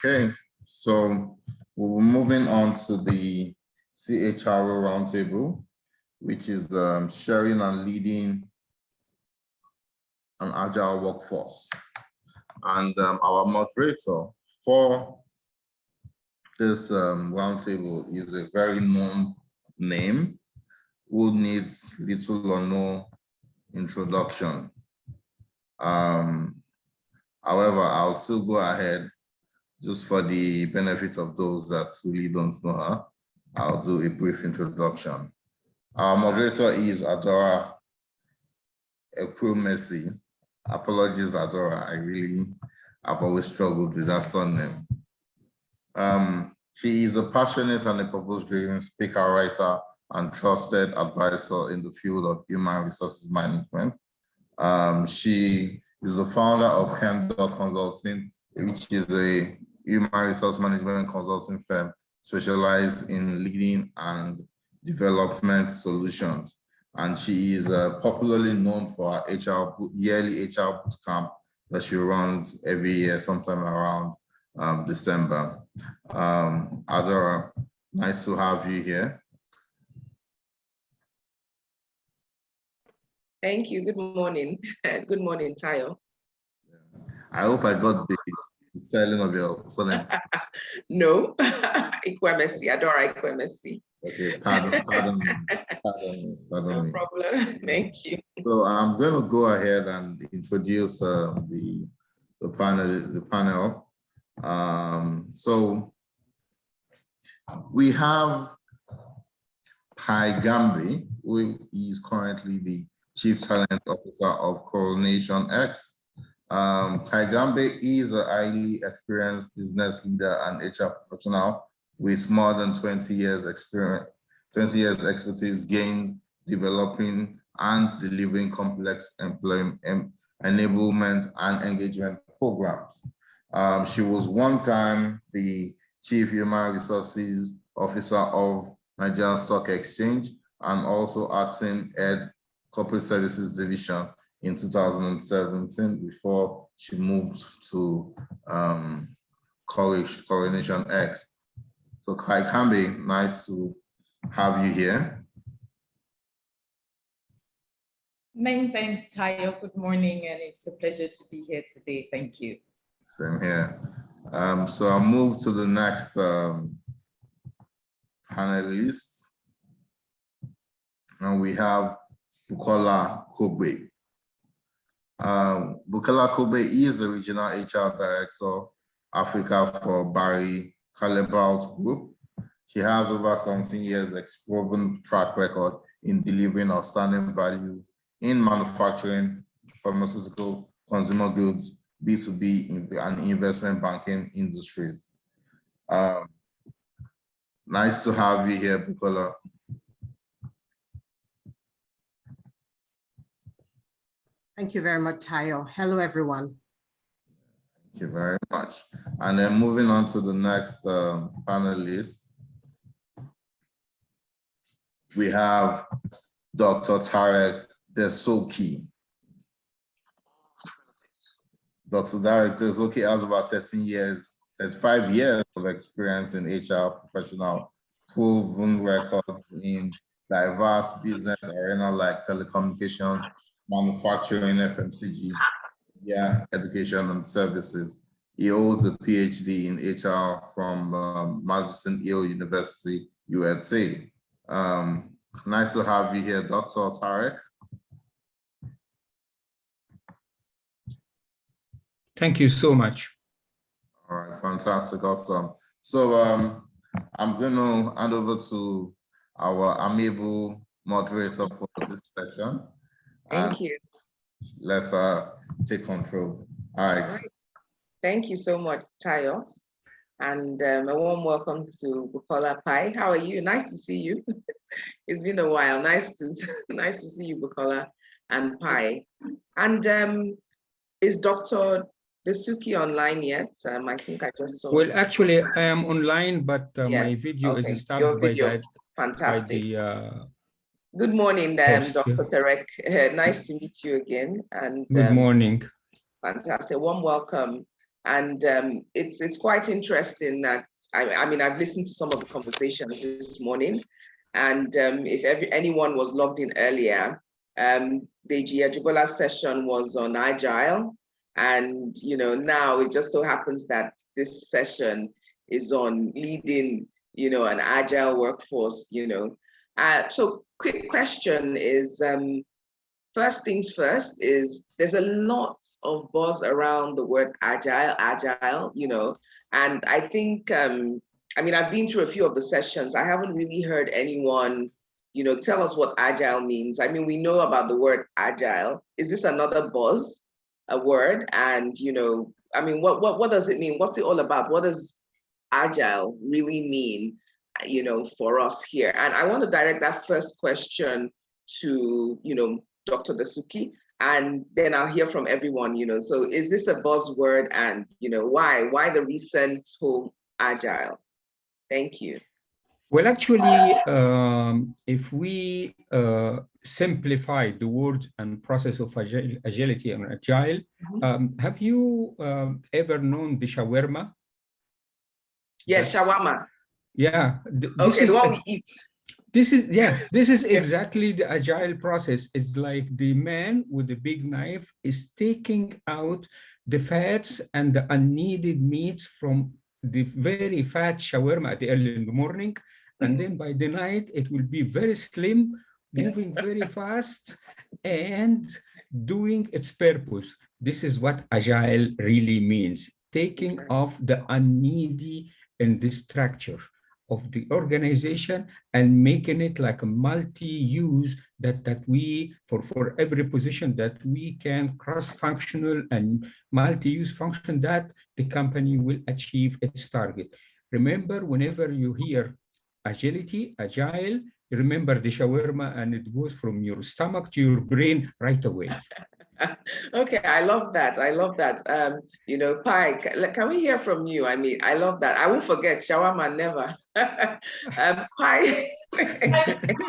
Okay, so we're moving on to the CHRO Roundtable, which is sharing and leading an agile workforce. And our moderator for this roundtable is a very known name who needs little or no introduction. However, I'll still go ahead just for the benefit of those that really don't know her. I'll do a brief introduction. Our moderator is Adora Ikwuemesi. Apologies, Adora. I've always struggled with that surname. She is a passionate and a purpose-driven speaker, writer, and trusted advisor in the field of human resources management. She is the founder of Kendor Consulting, which is a human resource management consulting firm specialized in leading and development solutions. And she is popularly known for her yearly HR bootcamp that she runs every year, sometime around December. Adora, nice to have you here. Thank you. Good morning. Good morning, Tayo. I hope I got the spelling of your surname. No, Ikwuemesi, Adora Ikwuemesi. Okay, pardon me. No problem. Thank you. So I'm going to go ahead and introduce the panel. So we have Gamde, who is currently the Chief Talent Officer of Coronation X. Gamde is a highly experienced business leader and HR professional with more than 20 years expertise gained developing and delivering complex employment enablement and engagement programs. She was one time the Chief Human Resources Officer of Nigerian Stock Exchange and also acting head Corporate Services Division in 2017 before she moved to Coronation X. So Gamde, nice to have you here. Many thanks, Tayo. Good morning, and it's a pleasure to be here today. Thank you. Same here. So I'll move to the next panelist. And we have Bukola Kogbe. Bukola Kogbe is the Regional HR Director, Africa for Barry Callebaut Group. She has over 17 years proven track record in delivering outstanding value in manufacturing, pharmaceutical, consumer goods, B2B, and investment banking industries. Nice to have you here, Bukola. Thank you very much, Tayo. Hello, everyone. Thank you very much. And then moving on to the next panelist, we have Dr. Tarek Dessouki. Dr. Tarek Dessouki has about 35 years of experience in HR professional, proven records in diverse business arena like telecommunications, manufacturing, FMCG, education and services. He holds a PhD in HR from Madison Hill University, USA. Nice to have you here, Dr. Tarek. Thank you so much. All right, fantastic, awesome. So I'm going to hand over to our amiable moderator for this session. Thank you. Let's take control. All right. Thank you so much, Tayo. And a warm welcome to Bukola Pai. How are you? Nice to see you. It's been a while. Nice to see you, Bukola and Pai. And is Dr. Dessouki online yet? I think I just saw. Well, actually, I am online, but yes. My video is stopped. Your video. By that. Fantastic. By the, good morning, Dr. Tarek. Nice to meet you again. And good morning. Fantastic. Warm welcome And it's quite interesting that, I mean, I've listened to some of the conversations this morning, and if anyone was logged in earlier, Deji Ajibola's session was on Agile. And, now it just so happens that this session is on leading, an Agile workforce, So quick question is, first things first is there's a lot of buzz around the word Agile, and I think, I mean, I've been through a few of the sessions. I haven't really heard anyone, tell us what Agile means. I mean, we know about the word Agile. Is this another buzz, a word? And, I mean, what does it mean? What's it all about? What does Agile really mean, for us here? And I want to direct that first question to, Dr. Dessouki, and then I'll hear from everyone, So is this a buzzword, and, why? Why the recent whole Agile? Thank you. Well, actually, if we simplify the words and process of agility and Agile, have you ever known the shawarma? Yes, shawarma. Yeah. Okay, the one we eat. This is exactly the Agile process. It's like the man with the big knife is taking out the fats and the unneeded meats from the very fat shawarma at the early in the morning. And then by the night, it will be very slim, moving very fast, and doing its purpose. This is what Agile really means, taking off the unneedy in the structure of the organization and making it like a multi-use that we, for every position that we can cross-functional and multi-use function that the company will achieve its target. Remember, whenever you hear agility, Agile, remember the shawarma, and it goes from your stomach to your brain right away. Okay, I love that. I love that. Pai, can we hear from you? I mean, I love that. I won't forget shawarma, never. Pai.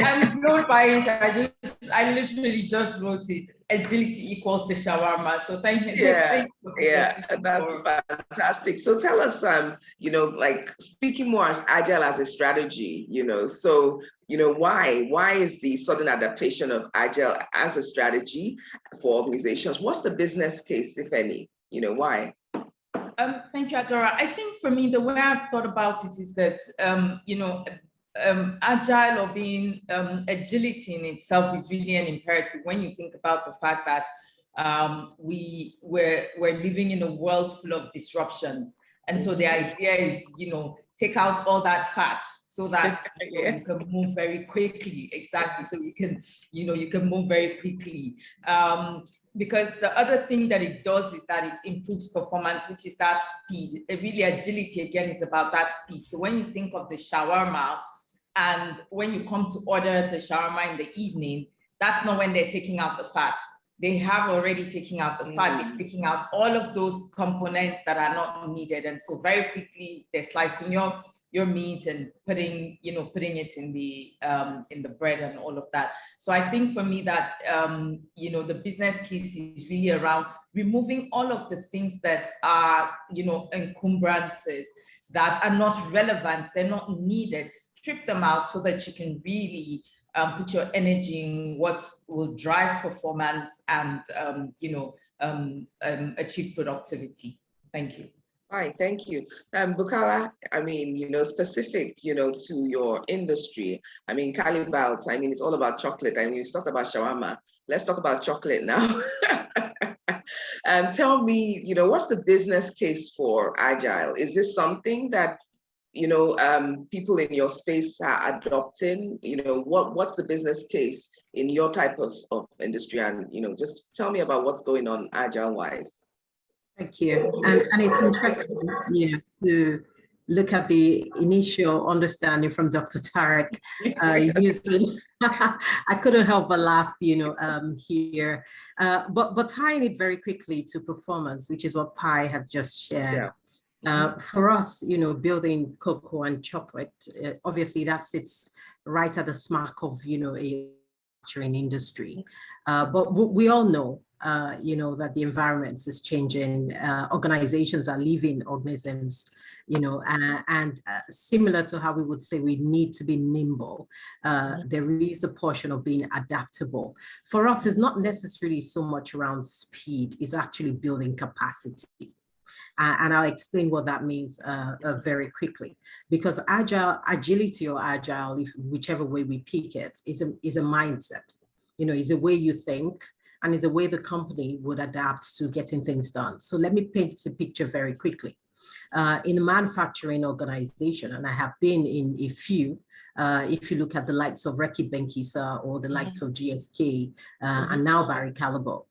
I'm blown by it. I literally just wrote it. Agility equals the shawarma. So thank you. Yeah, that's fantastic. So tell us, like speaking more as Agile as a strategy, so, why is the sudden adaptation of Agile as a strategy for organizations? What's the business case, if any? Why? Thank you, Adora. I think for me, the way I've thought about it is that, Agile or being agility in itself is really an imperative when you think about the fact that we're living in a world full of disruptions. And so the idea is, take out all that fat so that you can move very quickly. Exactly. So you can move very quickly. Because the other thing that it does is that it improves performance, which is that speed. Really, agility, again, is about that speed. So when you think of the shawarma, and when you come to order the shawarma in the evening, that's not when they're taking out the fat. They have already taken out the fat. They're taking out all of those components that are not needed. And so very quickly, they're slicing your meat and putting it in the bread and all of that. So I think for me that, the business case is really around removing all of the things that are, encumbrances that are not relevant, they're not needed. Strip them out so that you can really put your energy in what will drive performance and, achieve productivity. Thank you. Hi, thank you. Bukola, I mean, specific, to your industry. I mean, Callebaut, I mean, it's all about chocolate. I mean, you talked about shawarma. Let's talk about chocolate now. Tell me, what's the business case for Agile? Is this something that, people in your space are adopting? What's the business case in your type of industry? And, just tell me about what's going on Agile-wise. Thank you. And it's interesting, to look at the initial understanding from Dr. Tarek using, I couldn't help but laugh, here, but tying it very quickly to performance, which is what Pai had just shared. Yeah. For us, building cocoa and chocolate, obviously that sits right at the smack of, a manufacturing industry. But we all know you know, that the environment is changing, organizations are leaving organisms, you know, and similar to how we would say we need to be nimble, there is a portion of being adaptable. For us, it's not necessarily so much around speed, it's actually building capacity. And I'll explain what that means very quickly, because agility or agile, whichever way we pick it, is a mindset. You know, is a way you think, and is a way the company would adapt to getting things done. So let me paint the picture very quickly. In a manufacturing organization, and I have been in a few, if you look at the likes of Reckitt Benckiser or the likes of GSK and now Barry Callebaut,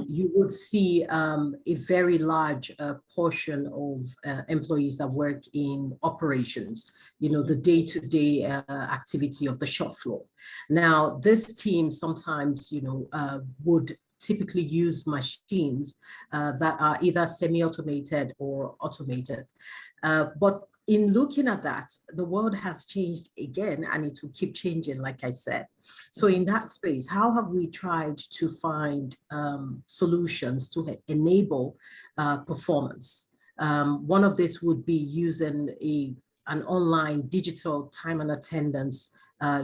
you would see a very large portion of employees that work in operations, you know, the day-to-day activity of the shop floor. Now, this team sometimes, you know, would typically use machines that are either semi-automated or automated. But in looking at that, the world has changed again, and it will keep changing, like I said. So in that space, how have we tried to find solutions to enable performance? One of this would be using an online digital time and attendance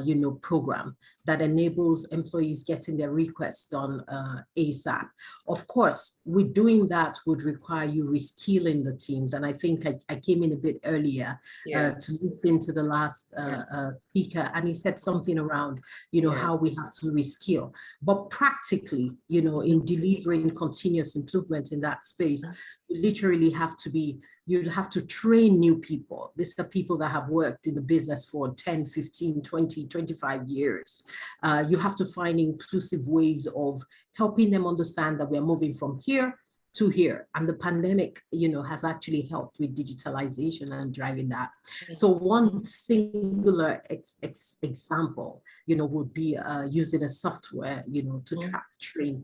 you know, program that enables employees getting their requests done ASAP. Of course, with doing that would require you reskilling the teams. And I think I came in a bit earlier to listen to the last speaker, and he said something around, you know, how we have to reskill. But practically, you know, in delivering continuous improvement in that space, you literally have to be, you'd have to train new people. These are people that have worked in the business for 10, 15, 20, 25 years. You have to find inclusive ways of helping them understand that we're moving from here to here. And the pandemic, you know, has actually helped with digitalization and driving that. So one singular example, you know, would be using a software, you know, to train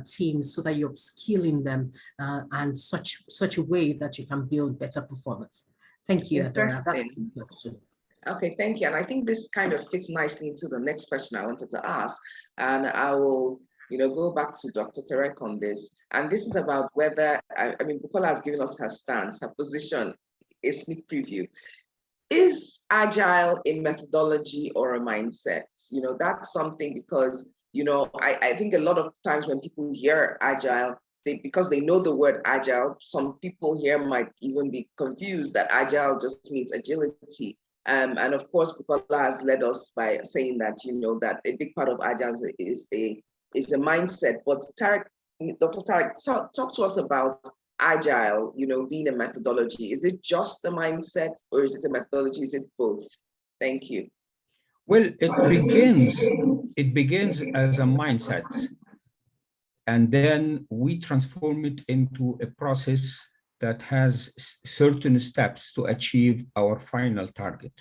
teams so that you're upskilling them and such a way that you can build better performance. Thank you, Adora. That's a good question. Okay, thank you. And I think this kind of fits nicely into the next question I wanted to ask. And I will, you know, go back to Dr. Tarek on this. And this is about whether, I mean, Bukola has given us her stance, her position, a sneak preview. Is Agile a methodology or a mindset? You know, that's something, because, you know, I think a lot of times when people hear Agile, because they know the word Agile, some people here might even be confused that Agile just means agility. And of course, Bukola has led us by saying that, you know, that a big part of Agile is a mindset. But Tarek, Dr. Tarek, talk to us about Agile, you know, being a methodology. Is it just a mindset, or is it a methodology? Is it both? Thank you. Well, it begins as a mindset, and then we transform it into a process that has certain steps to achieve our final target.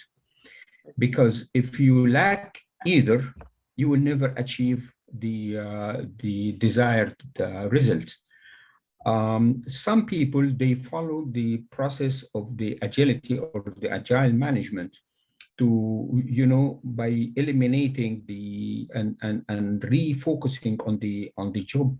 Because if you lack either, you will never achieve the desired result. Some people, they follow the process of the agility or the agile management to, you know, by eliminating and refocusing on the job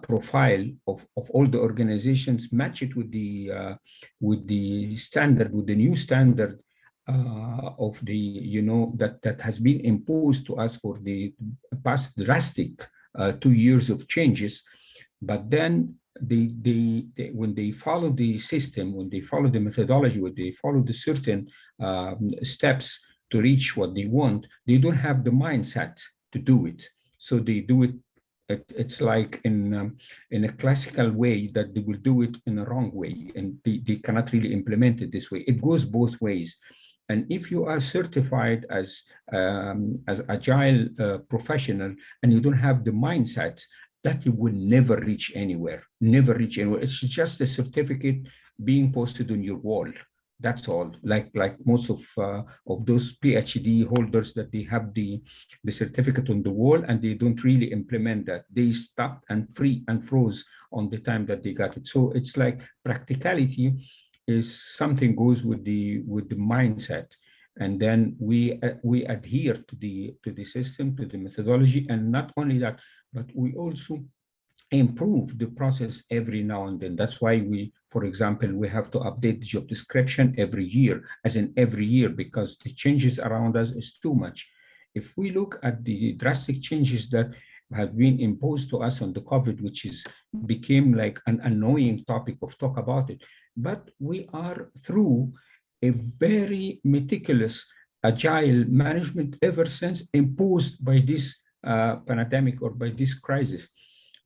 profile of all the organizations, match it with the standard, with the new standard of the, you know, that has been imposed to us for the past drastic 2 years of changes. But then when they follow the system, when they follow the methodology, when they follow the certain steps to reach what they want, they don't have the mindset to do it. So they do it. It's like in a classical way that they will do it in a wrong way, and they cannot really implement it this way. It goes both ways. And if you are certified as agile professional and you don't have the mindset, that you will never reach anywhere, never reach anywhere. It's just a certificate being posted on your wall. That's all. Like most of those PhD holders, that they have the certificate on the wall and they don't really implement that. They stopped and froze on the time that they got it. So it's like practicality is something goes with the mindset, and then we adhere to the system, to the methodology, and not only that, but we also improve the process every now and then. That's why we, for example, we have to update the job description every year, as in every year, because the changes around us is too much. If we look at the drastic changes that have been imposed to us on the COVID, which is became like an annoying topic of talk about it, but we are through a very meticulous agile management ever since imposed by this pandemic or by this crisis,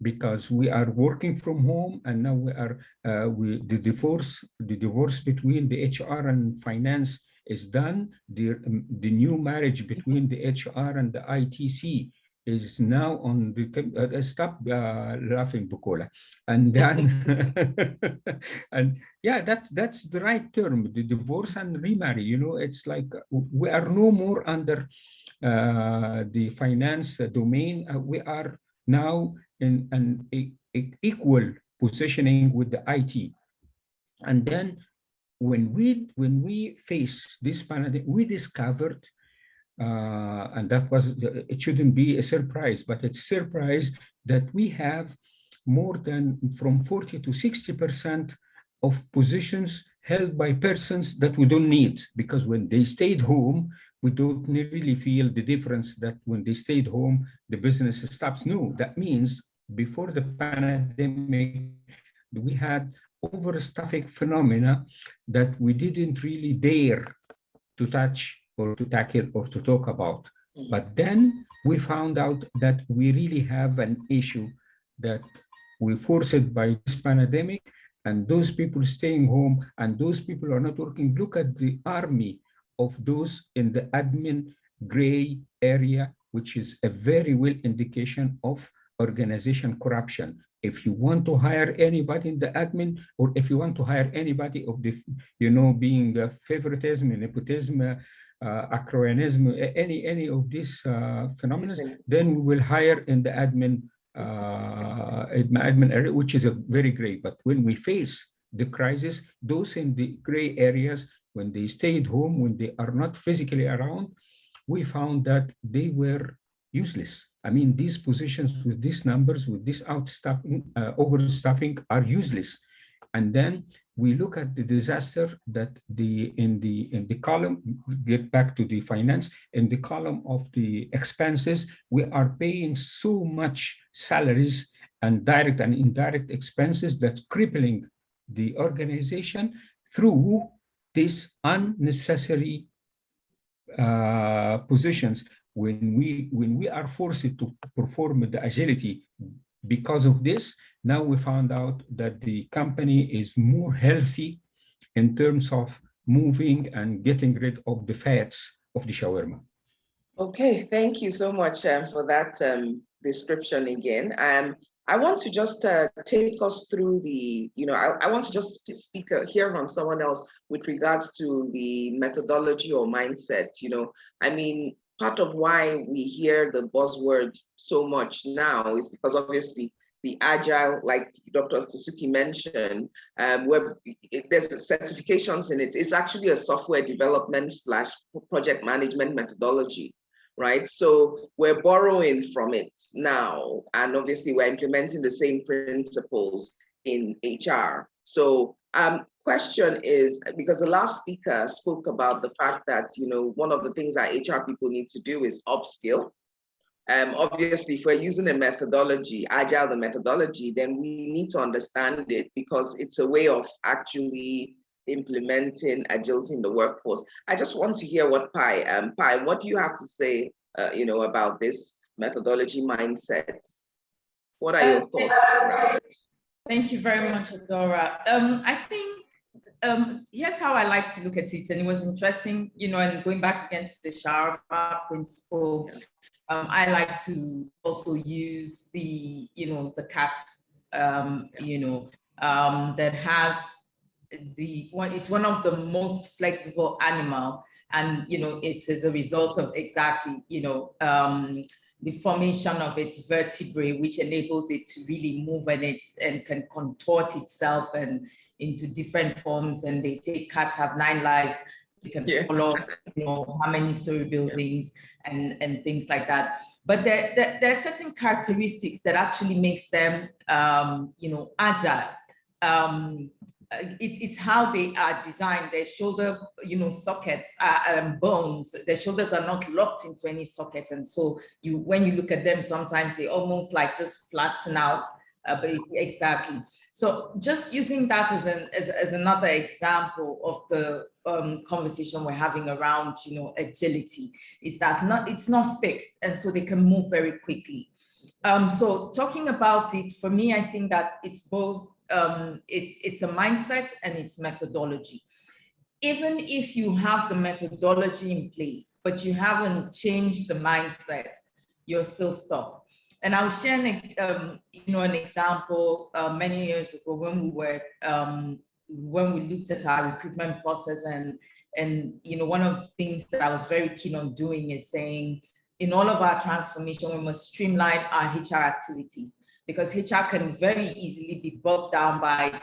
because we are working from home, and now we are the divorce between the HR and finance is done. The new marriage between the HR and the ITC is now on the stop laughing, Bukola, and then and yeah, that's the right term, the divorce and remarry. You know, it's like we are no more under the finance domain. We are now in an equal positioning with the IT. And then when we face this pandemic, we discovered, and that was, it shouldn't be a surprise, but it's a surprise that we have more than from 40 to 60% of positions held by persons that we don't need, because when they stayed home, we don't really feel the difference that when they stayed home, the business stops. No, that means before the pandemic, we had overstaffing phenomena that we didn't really dare to touch or to tackle or to talk about. But then we found out that we really have an issue that we forced by this pandemic, and those people staying home and those people are not working. Look at the army of those in the admin gray area, which is a very well indication of organization corruption. If you want to hire anybody in the admin, or if you want to hire anybody of the, you know, being favoritism, nepotism, acroyonism, any of these phenomena, then we will hire in the admin area, which is a very great. But when we face the crisis, those in the gray areas, when they stayed home, when they are not physically around, we found that they were useless. I mean, these positions with these numbers, with this outstaffing, overstaffing, are useless. And then we look at the disaster that in the column, get back to the finance, in the column of the expenses, we are paying so much salaries and direct and indirect expenses that's crippling the organization through these unnecessary positions. When we are forced to perform the agility because of this, now we found out that the company is more healthy in terms of moving and getting rid of the fats of the shawarma. Okay, thank you so much for that description again. I want to just take us through the, I want to just hear from someone else with regards to the methodology or mindset. I mean, part of why we hear the buzzword so much now is because obviously the Agile, like Dr. Dessouki mentioned, where there's certifications in it. It's actually a software development / project management methodology, right? So we're borrowing from it now, and obviously we're implementing the same principles in HR. So question is, because the last speaker spoke about the fact that, one of the things that HR people need to do is upskill. Obviously, if we're using a methodology, Agile, the methodology, then we need to understand it because it's a way of actually implementing agility in the workforce. I just want to hear what Pai, what do you have to say, about this methodology mindset? What are your thoughts around it? Thank you very much, Adora. I think here's how I like to look at it, and it was interesting, and going back again to the shawarma principle. I like to also use the, the cat, that has it's one of the most flexible animal, and, it's as a result of exactly, the formation of its vertebrae, which enables it to really move and can contort itself and into different forms. And they say cats have 9 lives. They can follow, how many story buildings and things like that. But there are certain characteristics that actually makes them, agile. It's how they are designed. Their shoulder, sockets, bones. Their shoulders are not locked into any socket, and so when you look at them, sometimes they almost like just flatten out. But exactly. So just using that as another example of the conversation we're having around, agility, is that it's not fixed, and so they can move very quickly. So talking about it, for me, I think that it's both. It's a mindset and it's methodology. Even if you have the methodology in place, but you haven't changed the mindset, you're still stuck. And I'll share an example many years ago when we looked at our recruitment process, and one of the things that I was very keen on doing is saying, in all of our transformation, we must streamline our HR activities, because HR can very easily be bogged down by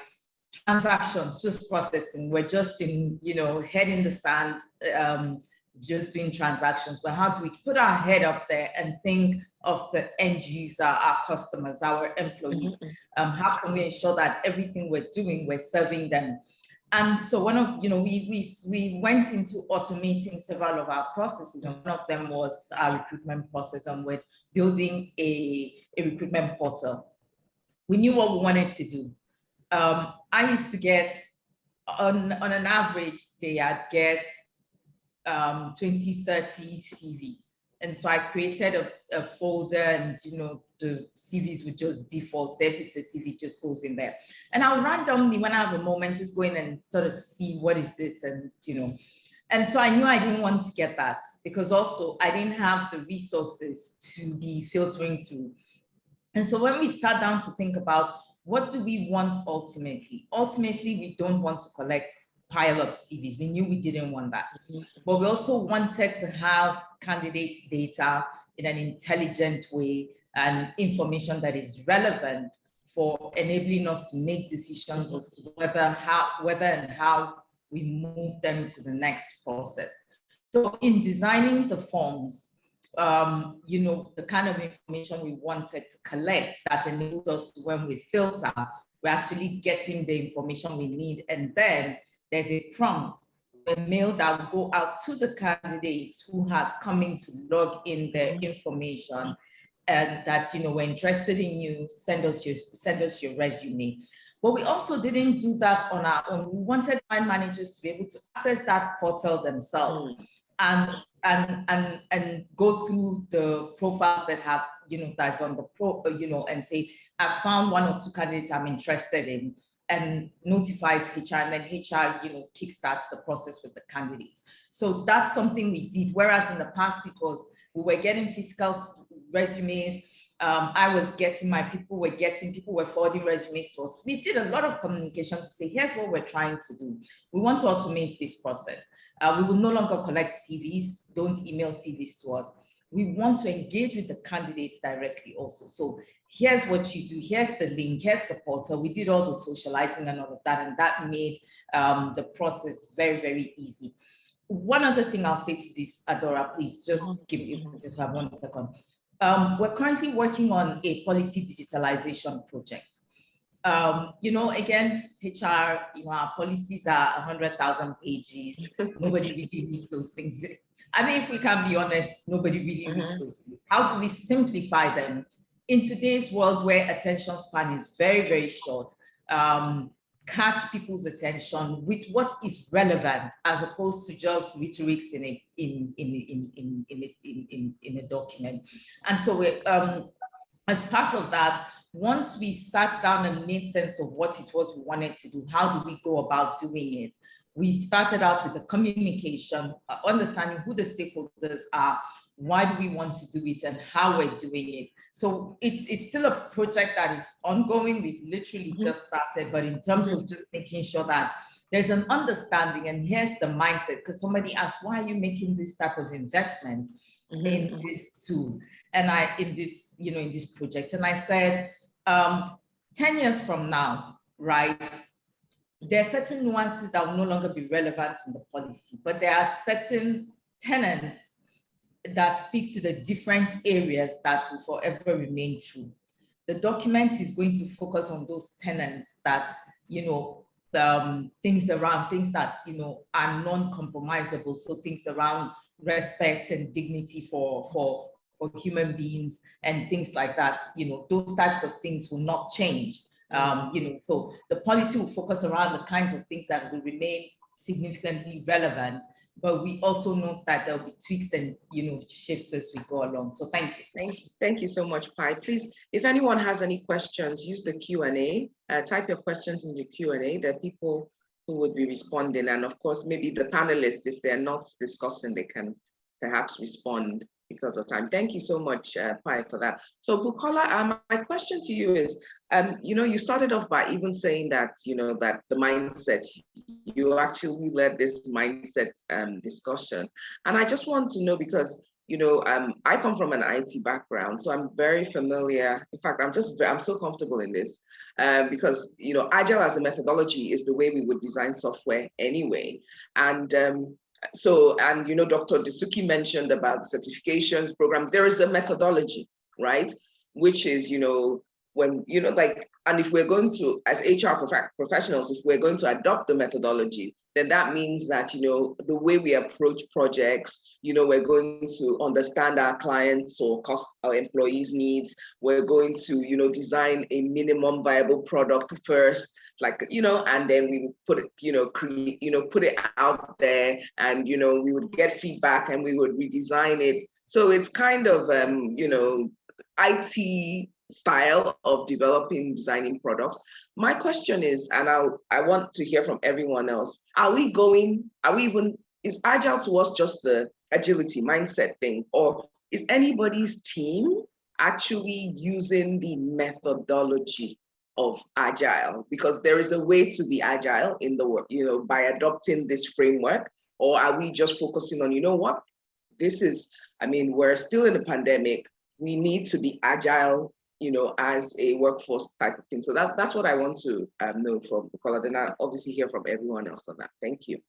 transactions, just processing. We're just head in the sand, just doing transactions. But how do we put our head up there and think of the end user, our customers, our employees? How can we ensure that everything we're doing, we're serving them? And so we went into automating several of our processes, and one of them was our recruitment process, and we're building a recruitment portal. We knew what we wanted to do. I used to get, on an average day, I'd get 20, 30 CVs. And so I created a folder, and the CVs would just default. If it's a CV, it just goes in there. And I'll randomly, when I have a moment, just go in and sort of see what is this, and And so I knew I didn't want to get that, because also I didn't have the resources to be filtering through. And so when we sat down to think about what do we want ultimately? Ultimately, we don't want to collect pile up CVs. We knew we didn't want that. But we also wanted to have candidates' data in an intelligent way and information that is relevant for enabling us to make decisions as to whether and how we move them to the next process. So in designing the forms, the kind of information we wanted to collect that enables us to, when we filter, we're actually getting the information we need. And then there's a prompt, a mail that will go out to the candidates who has come in to log in their information, and that, we're interested in you, send us your resume. But we also didn't do that on our own. We wanted line managers to be able to access that portal themselves and go through the profiles that have, that's on the and say, I found one or two candidates I'm interested in, and notifies HR, and then HR, kickstarts the process with the candidates. So that's something we did. Whereas in the past, it was, we were getting physical resumes. I was getting people were forwarding resumes to us. We did a lot of communication to say, here's what we're trying to do. We want to automate this process. We will no longer collect CVs. Don't email CVs to us. We want to engage with the candidates directly also. So here's what you do. Here's the link. Here's the portal. We did all the socializing and all of that, and that made the process very, very easy. One other thing I'll say to this, Adora, please just just have 1 second. We're currently working on a policy digitalization project. Again, HR, our policies are 100,000 pages. Nobody really reads those things. I mean, if we can be honest, nobody really reads those things. How do we simplify them in today's world where attention span is very, very short? Catch people's attention with what is relevant, as opposed to just rhetorics in a document. And so we, as part of that, once we sat down and made sense of what it was we wanted to do, how do we go about doing it? We started out with the communication, understanding who the stakeholders are, why do we want to do it, and how we're doing it. So it's still a project that is ongoing. We've literally just started, but in terms of just making sure that there's an understanding, and here's the mindset, because somebody asked, why are you making this type of investment in this tool? And in this project, and I said, 10 years from now, right? there are certain nuances that will no longer be relevant in the policy, but there are certain tenets that speak to the different areas that will forever remain true. The document is going to focus on those tenets that, things that, are non-compromisable. So things around respect and dignity for human beings and things like that, those types of things will not change. So the policy will focus around the kinds of things that will remain significantly relevant, but we also note that there'll be tweaks and shifts as we go along. So thank you. Thank you so much, Pai. Please, if anyone has any questions, use the Q&A. Type your questions in the Q&A. There are people who would be responding, and of course, maybe the panelists, if they're not discussing, they can perhaps respond because of time. Thank you so much, Pai, for that. So Bukola, my question to you is, you started off by even saying that, that the mindset, you actually led this mindset discussion. And I just want to know, because, I come from an IT background, so I'm very familiar. In fact, I'm so comfortable in this because, Agile as a methodology is the way we would design software anyway. And Dr. Dessouki mentioned about the certifications program. There is a methodology, right? Which is, when, and if we're going to, as HR professionals, if we're going to adopt the methodology, then that means that, the way we approach projects, we're going to understand our clients or our employees' needs. We're going to, design a minimum viable product first, and then we would put it, put it out there, and, we would get feedback and we would redesign it. So it's kind of, IT style of designing products. My question is, and I want to hear from everyone else, is Agile to us just the agility mindset thing, or is anybody's team actually using the methodology of Agile? Because there is a way to be Agile in the work, by adopting this framework, or are we just focusing on, what, we're still in a pandemic, we need to be Agile, as a workforce type of thing. So that's what I want to know from Bukola. Then I'll obviously hear from everyone else on that. Thank you.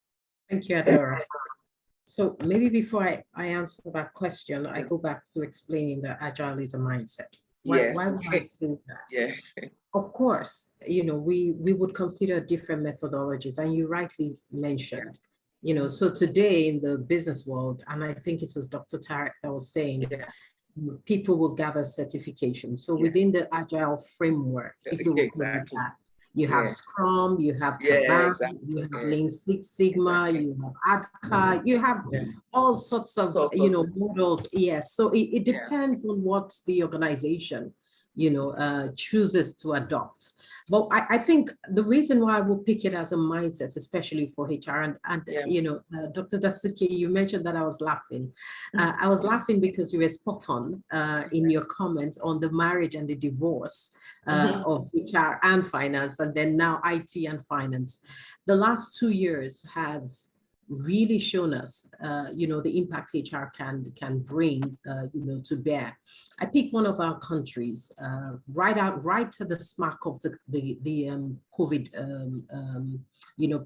Thank you, Adora. So maybe before I answer that question, I go back to explaining that Agile is a mindset. Why would I say that? Yeah. Of course, we would consider different methodologies, and you rightly mentioned, so today in the business world, and I think it was Dr. Tarek that was saying, people will gather certifications. So within the Agile framework, if you will call it that, you have Scrum, you have Callebaut, you have Lean Six Sigma, you have ADKA, you have all sorts of models. Yes, so it depends on what the organization chooses to adopt. But I think the reason why I will pick it as a mindset, especially for HR, and Dr. Dessouki, you mentioned that I was laughing. I was laughing because you were spot on in your comments on the marriage and the divorce of HR and finance, and then now IT and finance. The last 2 years has really shown us, the impact HR can bring, to bear. I pick one of our countries, right at the smack of the COVID,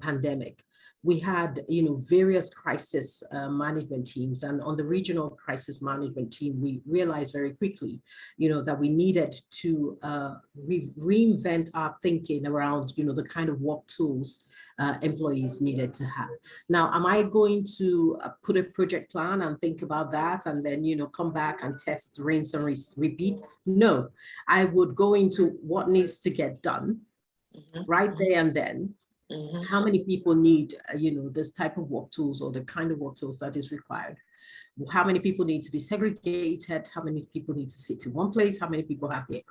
pandemic. We had, various crisis management teams, and on the regional crisis management team, we realized very quickly, that we needed to reinvent our thinking around, the kind of work tools employees needed to have. Now, am I going to put a project plan and think about that, and then, come back and test, rinse and repeat? No, I would go into what needs to get done right there and then. How many people need, this type of work tools or the kind of work tools that is required? How many people need to be segregated? How many people need to sit in one place? How many people have the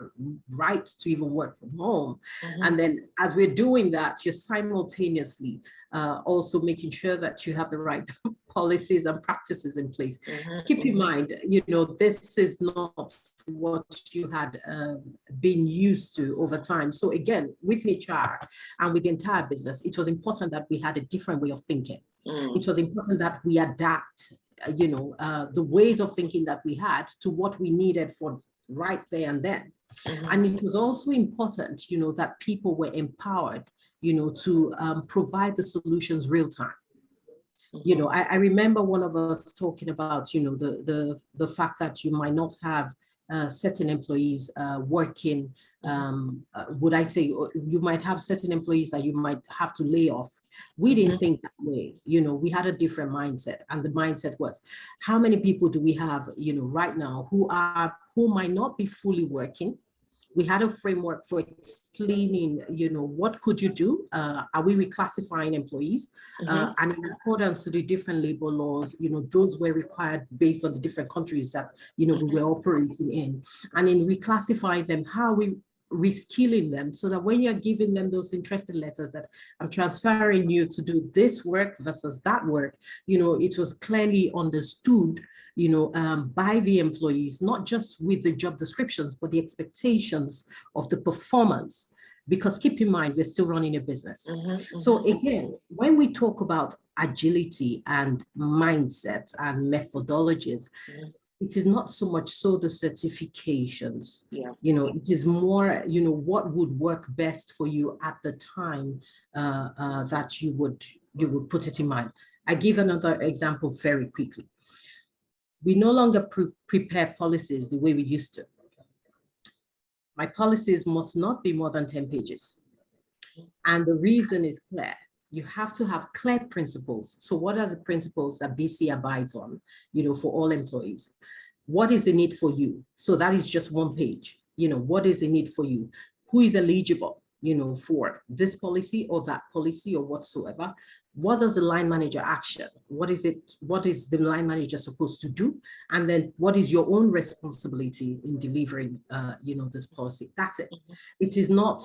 right to even work from home? And then as we're doing that, you're simultaneously also making sure that you have the right policies and practices in place. Keep in mind, this is not what you had been used to over time. So again, with HR and with the entire business, it was important that we had a different way of thinking. It was important that we adapt, the ways of thinking that we had to what we needed for right there and then. And it was also important, that people were empowered, to provide the solutions real time. I remember one of us talking about, the fact that you might not have certain employees working, would I say, you might have certain employees that you might have to lay off. We didn't think that way. We had a different mindset, and the mindset was, how many people do we have, right now who might not be fully working? We had a framework for explaining, what could you do? Are we reclassifying employees? And in accordance to the different labor laws, those were required based on the different countries that, we were operating in. And in reclassifying them, how we reskilling them, so that when you're giving them those interested letters that I'm transferring you to do this work versus that work, it was clearly understood, by the employees, not just with the job descriptions, but the expectations of the performance. Because keep in mind, we're still running a business. So again, when we talk about agility and mindset and methodologies, it is not so much so the certifications. It is more, what would work best for you at the time that you would put it in mind. I give another example very quickly. We no longer prepare policies the way we used to. My policies must not be more than 10 pages. And the reason is clear. You have to have clear principles. So what are the principles that BC abides on, for all employees? What is the need for you? So that is just one page. What is the need for you? Who is eligible, for this policy or that policy or whatsoever? What does the line manager action? What is the line manager supposed to do? And then what is your own responsibility in delivering, this policy? That's it. It is not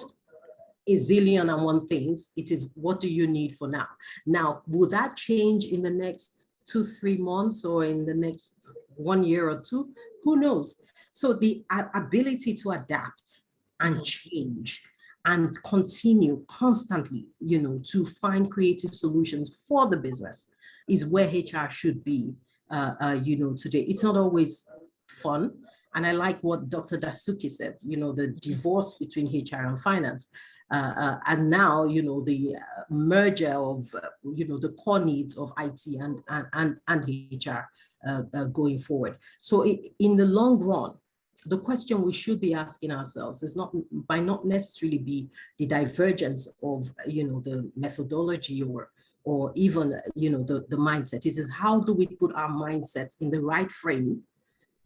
a zillion and one things. It is, what do you need for now? Now, will that change in the next 2-3 months or in the next 1 year or two? Who knows? So the ability to adapt and change and continue constantly, to find creative solutions for the business is where HR should be, today. It's not always fun. And I like what Dr. Dessouki said, the divorce between HR and finance. And now, the merger of, the core needs of IT and HR going forward. So in the long run, the question we should be asking ourselves is not necessarily be the divergence of, the methodology or even, the mindset. It is, how do we put our mindsets in the right frame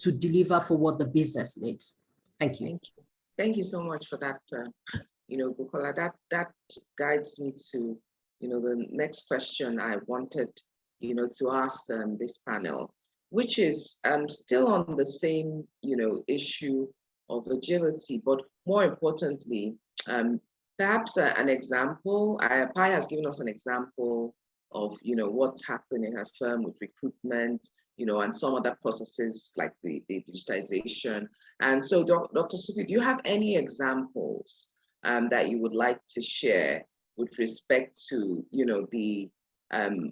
to deliver for what the business needs? Thank you. Thank you so much for that. Bukola, that guides me to, the next question I wanted, to ask this panel, which is still on the same, issue of agility, but more importantly, perhaps an example. Pai has given us an example of, what's happened in her firm with recruitment, and some other processes like the digitization. And so, Dr. Suki, do you have any examples that you would like to share with respect to, the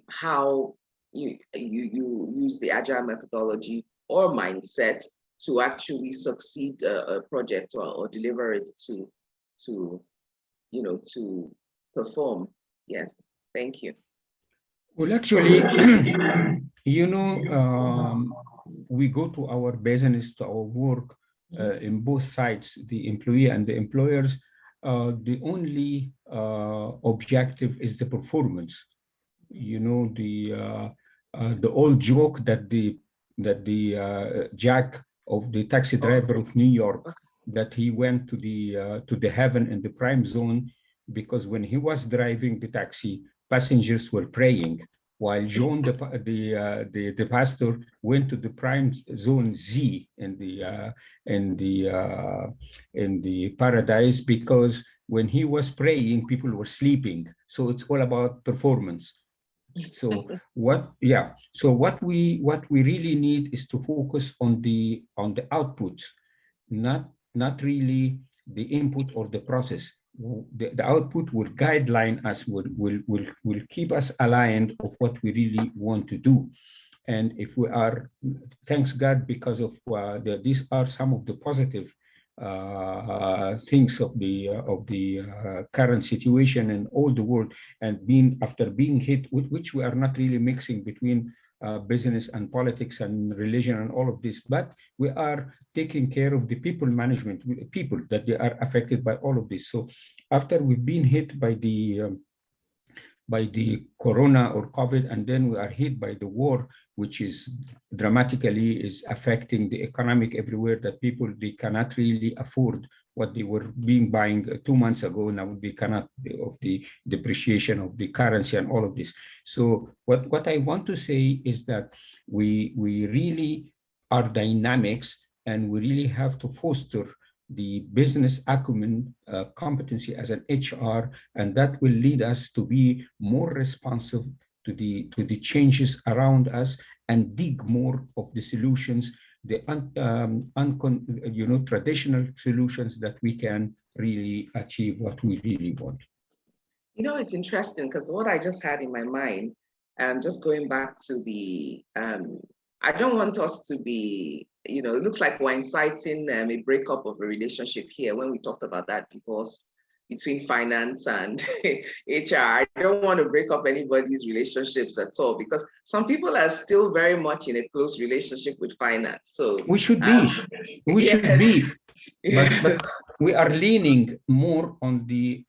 how you use the Agile methodology or mindset to actually succeed a project or deliver it to perform? Yes, thank you. Well, actually, we go to our business, to our work in both sides, the employee and the employers. The only objective is the performance. The old joke that the Jack of the taxi driver of New York, that he went to the heaven in the prime zone, because when he was driving the taxi, passengers were praying, while John, the pastor, went to the prime zone Z in the paradise, because when he was praying, people were sleeping. So it's all about performance. So what we really need is to focus on the output, not really the input or the process. The output will guideline us, will keep us aligned of what we really want to do. And if we are, thanks God, because of these are some of the positive things of the current situation in all the world, and after being hit, with which we are not really mixing between business and politics and religion and all of this, but we are taking care of the people management, people that they are affected by all of this. So after we've been hit by the corona or COVID, and then we are hit by the war, which is dramatically is affecting the economic everywhere, that people, they cannot really afford what they were buying 2 months ago. Now they cannot, of the depreciation of the currency and all of this. So what I want to say is that we really are dynamics, and we really have to foster the business acumen competency as an HR, and that will lead us to be more responsive to the changes around us, and dig more of the solutions, the traditional solutions, that we can really achieve what we really want. You know, it's interesting because what I just had in my mind, just going back to the, I don't want us to be, it looks like we're inciting a breakup of a relationship here when we talked about that divorce between finance and HR. I don't want to break up anybody's relationships at all, because some people are still very much in a close relationship with finance. So we should be, but we are leaning more on the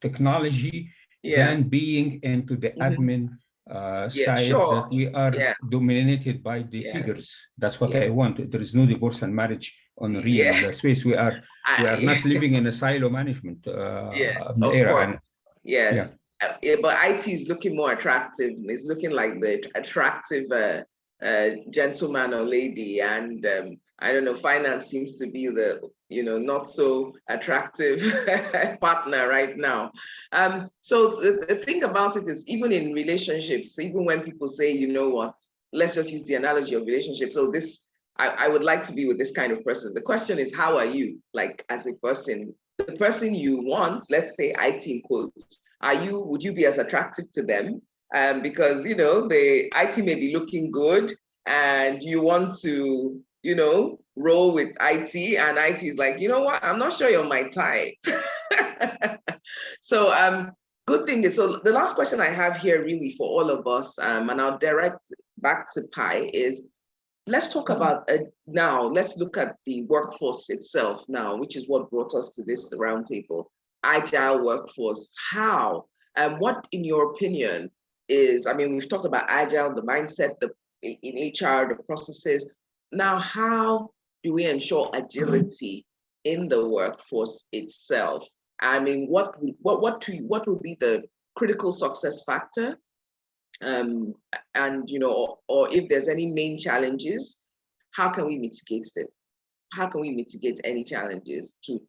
technology than being into the admin side, that we are dominated by the figures. That's what I want. There is no divorce and marriage on real space. We are not living in a silo management era. But IT is looking more attractive. It's looking like the attractive gentleman or lady, and I don't know, finance seems to be the not so attractive partner right now. So the thing about it is, even in relationships, even when people say, you know what, let's just use the analogy of relationships. So this, I would like to be with this kind of person. The question is, how are you, like, as a person? The person you want, let's say IT in quotes, would you be as attractive to them? Because the IT may be looking good, and you want to roll with IT, and IT is like, you know what, I'm not sure you're my type. So good thing is, so the last question I have here really for all of us, and I'll direct back to Pi, is let's talk about now, let's look at the workforce itself now, which is what brought us to this roundtable. Agile workforce, how, and what in your opinion is, I mean, we've talked about Agile, the mindset, in HR, the processes. Now, how do we ensure agility in the workforce itself? I mean, what would be the critical success factor? And or if there's any main challenges, how can we mitigate it? How can we mitigate any challenges to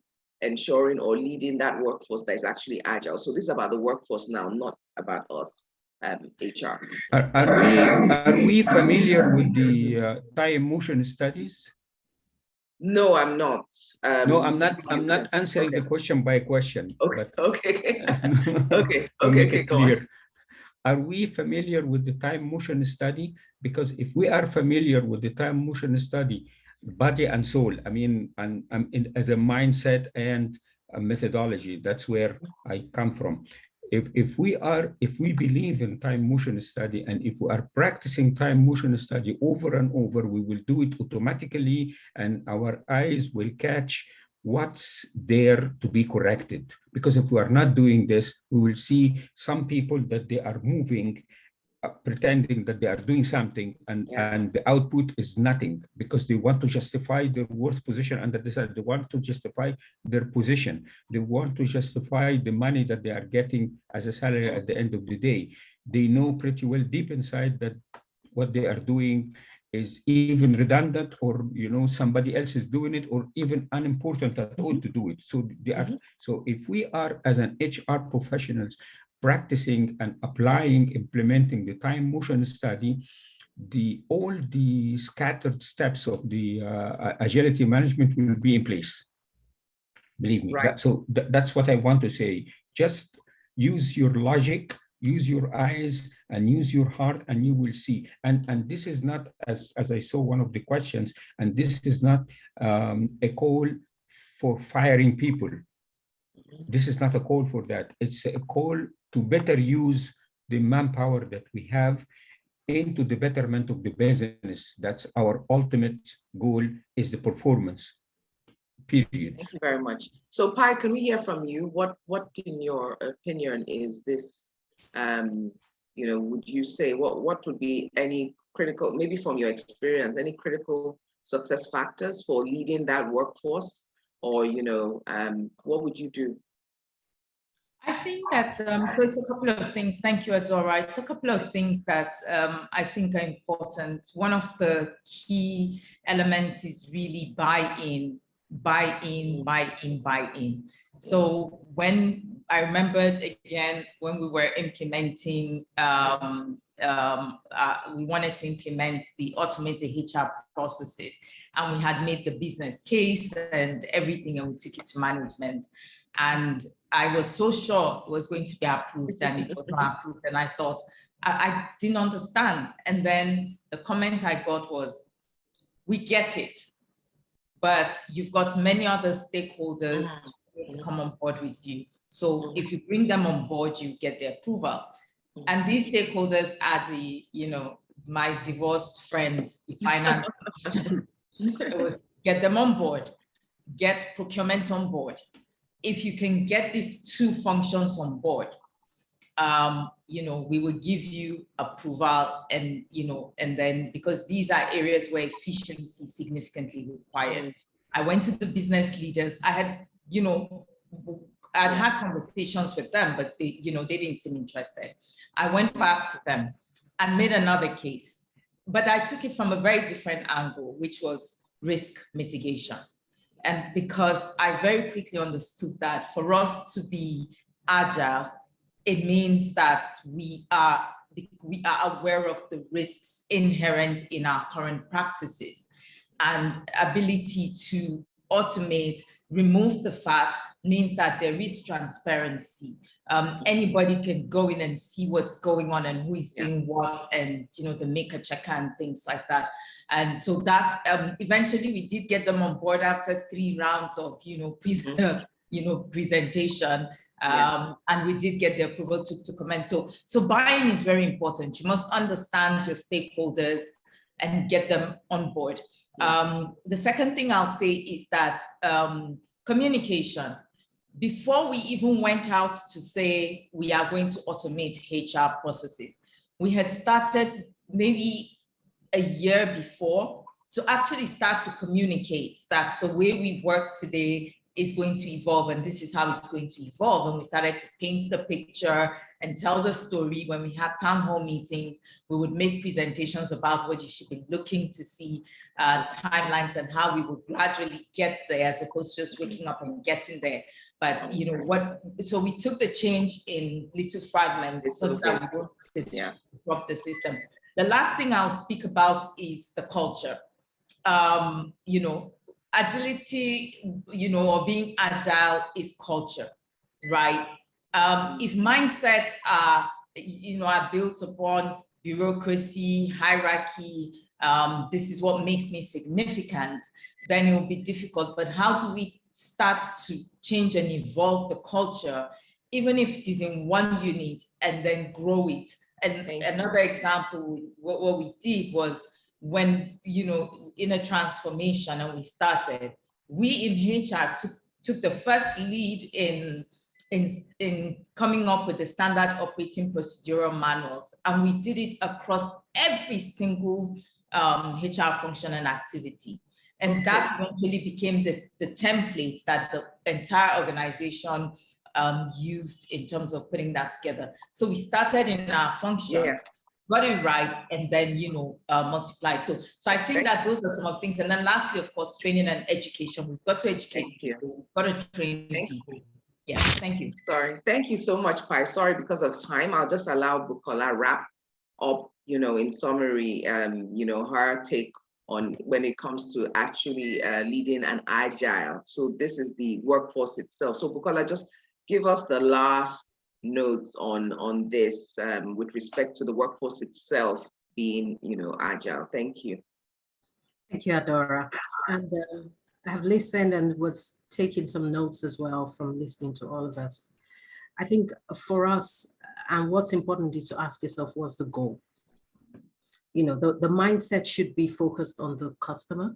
ensuring or leading that workforce that is actually agile? So this is about the workforce now, not about us. HR. Are we familiar with the time motion studies? No, I'm not. No, I'm not answering the question by question. Okay. But Okay. Make it clear. Are we familiar with the time motion study? Because if we are familiar with the time motion study, body and soul, I mean, and as a mindset and a methodology, that's where I come from. If we believe in time motion study, and if we are practicing time motion study over and over, we will do it automatically, and our eyes will catch what's there to be corrected. Because if we are not doing this, we will see some people that they are moving, pretending that they are doing something, and the output is nothing, because they want to justify their worth position, and they want to justify their position. They want to justify the money that they are getting as a salary at the end of the day. They know pretty well deep inside that what they are doing is even redundant, or somebody else is doing it, or even unimportant at all to do it. So they are. So if we are, as an HR professionals, practicing and applying, implementing the time motion study, all the scattered steps of the agility management will be in place. Believe me. Right. That's what I want to say. Just use your logic, use your eyes, and use your heart, and you will see. And this is not, as I saw one of the questions, and this is not a call for firing people. This is not a call for that. It's a call to better use the manpower that we have into the betterment of the business. That's our ultimate goal, is the performance, period. Thank you very much. So Pai, can we hear from you? What in your opinion is this, you know, would you say, what would be any critical, maybe from your experience, any critical success factors for leading that workforce? Or, you know, what would you do? I think that, so it's a couple of things. Thank you, Adora. It's a couple of things that I think are important. One of the key elements is really buy-in. So when I remembered again, when we were implementing, we wanted to implement automate the HR processes, and we had made the business case and everything, and we took it to management. And I was so sure it was going to be approved, and it was not approved. And I thought, I didn't understand. And then the comment I got was, we get it, but you've got many other stakeholders to come on board with you. So if you bring them on board, you get the approval. And these stakeholders are the, you know, my divorced friends, the finance. It was get them on board, get procurement on board. If you can get these two functions on board, you know, we will give you approval, and, you know, and then, because these are areas where efficiency is significantly required. I went to the business leaders. I had, you know, I'd had conversations with them, but they, you know, they didn't seem interested. I went back to them and made another case, but I took it from a very different angle, which was risk mitigation. And because I very quickly understood that for us to be agile, it means that we are aware of the risks inherent in our current practices, and ability to automate, remove the fat, means that there is transparency. Anybody can go in and see what's going on and who is doing what, and, you know, the maker checker and things like that. And so that eventually we did get them on board after 3 rounds of, you know, presentation. And we did get the approval to commence. So buying is very important. You must understand your stakeholders and get them on board. The second thing I'll say is that communication. Before we even went out to say we are going to automate HR processes, we had started maybe a year before to actually start to communicate that the way we work today is going to evolve, and this is how it's going to evolve. And we started to paint the picture and tell the story. When we had town hall meetings, we would make presentations about what you should be looking to see, timelines, and how we would gradually get there, as opposed to just waking up and getting there. But, you know, so we took the change in little fragments so that we won't disrupt the system. The last thing I'll speak about is the culture. You know, agility, you know, or being agile is culture, right? If mindsets are, you know, are built upon bureaucracy, hierarchy, this is what makes me significant, then it will be difficult. But how do we start to change and evolve the culture, even if it is in one unit, and then grow it? And another example, what we did was, when, you know, in a transformation and we started, we in HR took the first lead in coming up with the standard operating procedural manuals, and we did it across every single HR function and activity. And that eventually became the template that the entire organization used in terms of putting that together. So we started in our function, got it right, and then, you know, multiplied. So I think that those are some of the things. And then lastly, of course, training and education. We've got to educate people. We've got to train people. Yeah, thank you. Sorry, thank you so much, Pai. Sorry, because of time, I'll just allow Bukola wrap up, you know, in summary, you know, her take on when it comes to actually leading an agile. So this is the workforce itself. So Bukola, just give us the last notes on this with respect to the workforce itself being, you know, agile. Thank you. Thank you, Adora. And have listened and was taking some notes as well from listening to all of us. I think for us, and what's important is to ask yourself, what's the goal? You know, the mindset should be focused on the customer,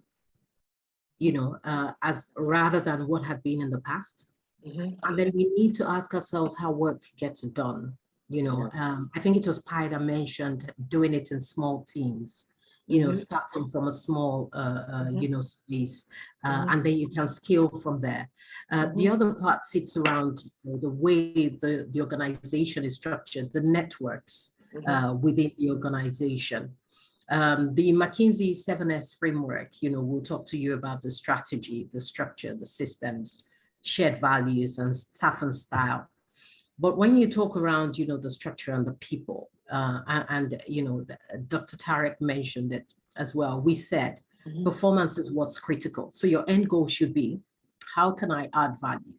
you know, as rather than what had been in the past. And then we need to ask ourselves how work gets done. You know, I think it was Pi that mentioned doing it in small teams, you know, starting from a small, you know, space, and then you can scale from there. The other part sits around, you know, the way the organization is structured, the networks within the organization. The McKinsey 7S framework, you know, we'll talk to you about the strategy, the structure, the systems, shared values, and staff and style. But when you talk around, you know, the structure and the people, and you know, Dr. Tarek mentioned it as well. We said performance is what's critical. So your end goal should be, how can I add value?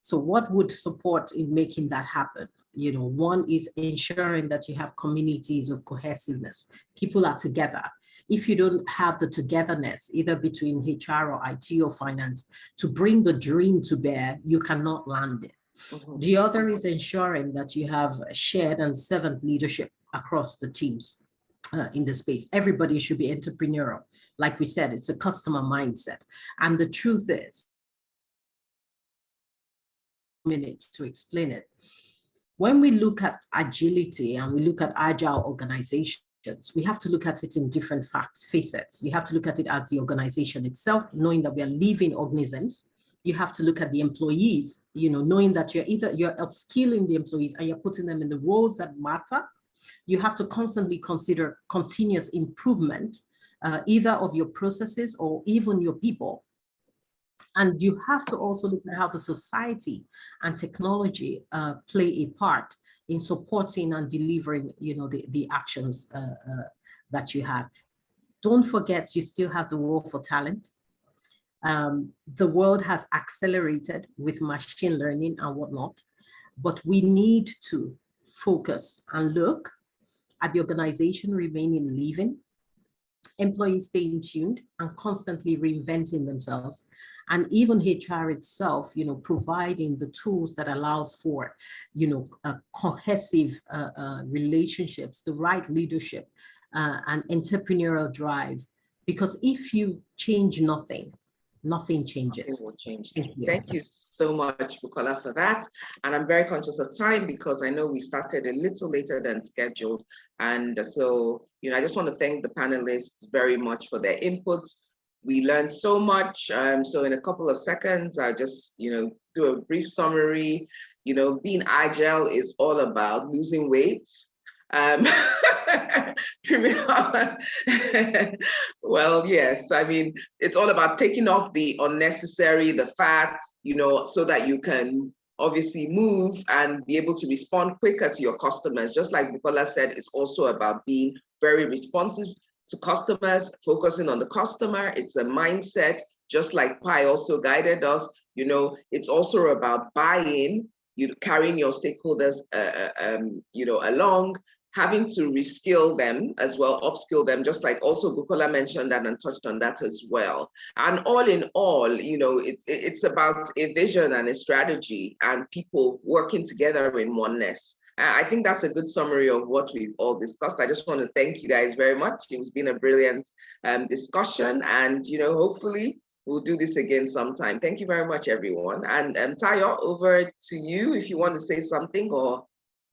So what would support in making that happen? You know, one is ensuring that you have communities of cohesiveness. People are together. If you don't have the togetherness, either between HR or IT or finance, to bring the dream to bear, you cannot land it. The other is ensuring that you have shared and servant leadership across the teams in the space. Everybody should be entrepreneurial. Like we said, it's a customer mindset. And the truth is, minutes to explain it. When we look at agility and we look at agile organizations, we have to look at it in different facets. You have to look at it as the organization itself, knowing that we are living organisms. You have to look at the employees, you know, knowing that you're upskilling the employees and you're putting them in the roles that matter. You have to constantly consider continuous improvement, either of your processes or even your people. And you have to also look at how the society and technology play a part in supporting and delivering, you know, the actions that you have. Don't forget, you still have the war for talent. The world has accelerated with machine learning and whatnot, but we need to focus and look at the organization remaining living, employees staying tuned and constantly reinventing themselves, and even HR itself, you know, providing the tools that allows for, you know, cohesive relationships, the right leadership, and entrepreneurial drive. Because if you change nothing, nothing changes. Nothing will change. Thank you so much, Bukola, for that. And I'm very conscious of time because I know we started a little later than scheduled. And so, you know, I just want to thank the panelists very much for their inputs. We learned so much. So in a couple of seconds, I'll just, you know, do a brief summary. You know, being agile is all about losing weight. Well, yes, I mean, it's all about taking off the unnecessary, the fat, you know, so that you can obviously move and be able to respond quicker to your customers. Just like Bukola said, it's also about being very responsive to customers, focusing on the customer. It's a mindset, just like Pi also guided us. You know, it's also about buy-in, you carrying your stakeholders, you know, along, having to reskill them as well, upskill them, just like also Bukola mentioned that and touched on that as well. And all in all, you know, it's about a vision and a strategy and people working together in oneness. I think that's a good summary of what we've all discussed. I just want to thank you guys very much. It's been a brilliant discussion, and, you know, hopefully we'll do this again sometime. Thank you very much, everyone. And Tayo, over to you if you want to say something, or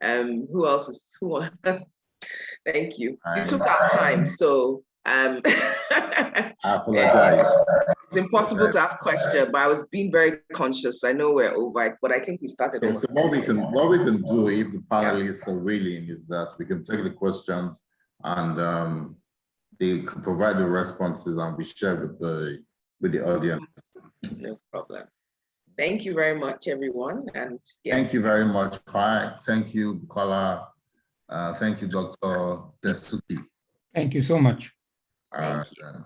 who else is who? Thank you. You took our time, so I apologize. It's impossible to have questions, but I was being very conscious. I know we're over, but I think we started. Okay, so what we can do if the panelists are willing is that we can take the questions and they can provide the responses and we share with the audience. No problem. Thank you very much, everyone. And yeah. Thank you very much, Pi. Thank you, Bukola. Thank you, Dr. Dessouki. Thank you so much. Thank you.